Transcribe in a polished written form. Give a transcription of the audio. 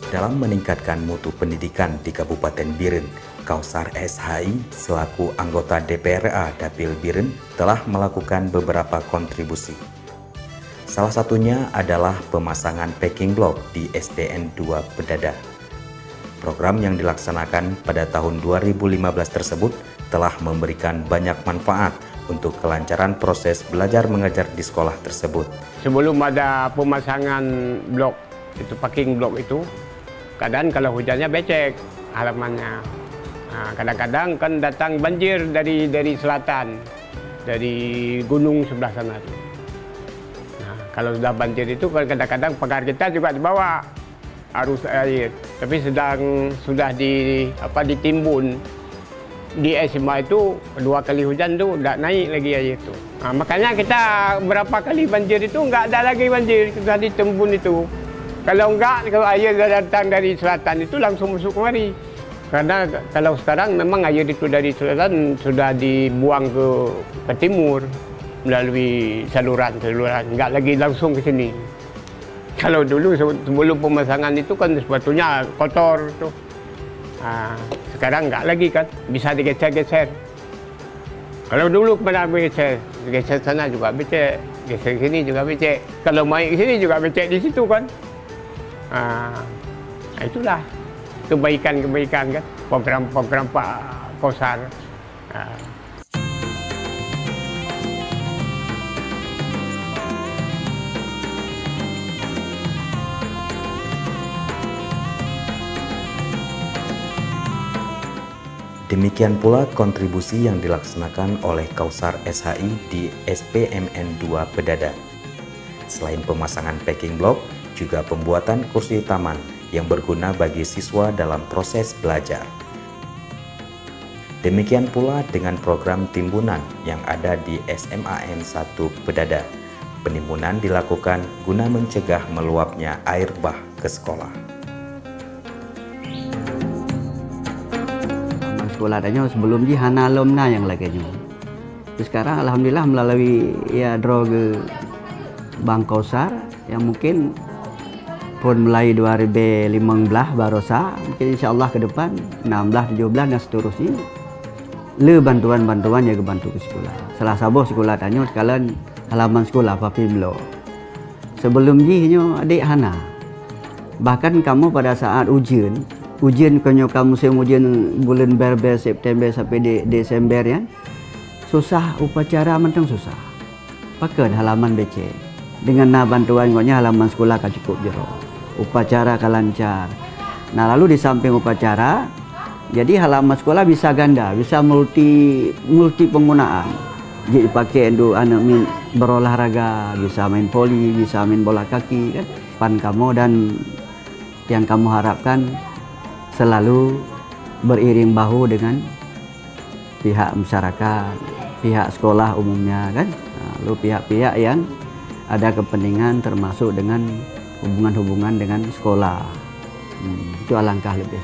Dalam meningkatkan mutu pendidikan di Kabupaten Biren, Kausar SHI selaku anggota DPRA Dapil Biren telah melakukan beberapa kontribusi. Salah satunya adalah pemasangan packing block di SDN 2 Pedada. Program yang dilaksanakan pada tahun 2015 tersebut telah memberikan banyak manfaat untuk kelancaran proses belajar mengajar di sekolah tersebut. Sebelum ada pemasangan blok, itu packing block itu, kadang kalau hujannya becek halamannya. Nah, kadang-kadang kan datang banjir dari selatan, dari gunung sebelah sana. Nah, kalau sudah banjir itu kadang-kadang pagar kita juga dibawa arus air. Tapi sudah ditimbun di SMA itu 2 kali hujan tuh udah naik lagi air itu. Nah, makanya kita berapa kali banjir itu nggak ada lagi banjir, sudah ditimbun itu. Kalau enggak, kalau air datang dari selatan itu langsung masuk kemari. Karena kalau sekarang memang air itu dari selatan sudah dibuang ke timur melalui saluran, enggak lagi langsung ke sini. Kalau dulu sebelum pemasangan itu kan sebetulnya kotor tuh. Nah, sekarang enggak lagi kan, bisa digeser-geser. Kalau dulu pernah geser sana juga becek, geser sini juga becek. Kalau main ke sini juga becek di situ kan. Nah, itulah kebaikan-kebaikan kan, program-program Pak Kausar. Demikian pula kontribusi yang dilaksanakan oleh Kausar SHI di SPMN 2 Pedada. Selain pemasangan packing block, juga pembuatan kursi taman yang berguna bagi siswa dalam proses belajar. Demikian pula dengan program timbunan yang ada di SMAN 1 Pedada. Penimbunan dilakukan guna mencegah meluapnya air bah ke sekolah. Sekolah adanya sebelum di Hana Alumna yang laganya. Sekarang alhamdulillah melalui draw ke Bank Kausar yang mungkin pun mulai 2015 barosa, mungkin insyaAllah ke depan 16, 17 dan seterusnya le bantuan-bantuan yang bantu ke sekolah. Salah satu sekolah tanya sekalian halaman sekolah Papimlo. Sebelum jinya adik Hana. Bahkan kamu pada saat ujian kamu musim ujian bulan Berber September sampai di Desember ya. Susah upacara mentang susah. Pakai halaman BC. Dengan bantuan halaman sekolah kan cukup jero. Upacara kan lancar. Nah lalu di samping upacara, jadi halaman sekolah bisa ganda, bisa multi penggunaan. Jadi pakai untuk anak berolahraga, bisa main voli, bisa main bola kaki kan. Pan kamu dan yang kamu harapkan selalu beriring bahu dengan pihak masyarakat, pihak sekolah umumnya kan. Lalu pihak-pihak yang ada kepentingan termasuk dengan hubungan-hubungan dengan sekolah. Itu alangkah lebih.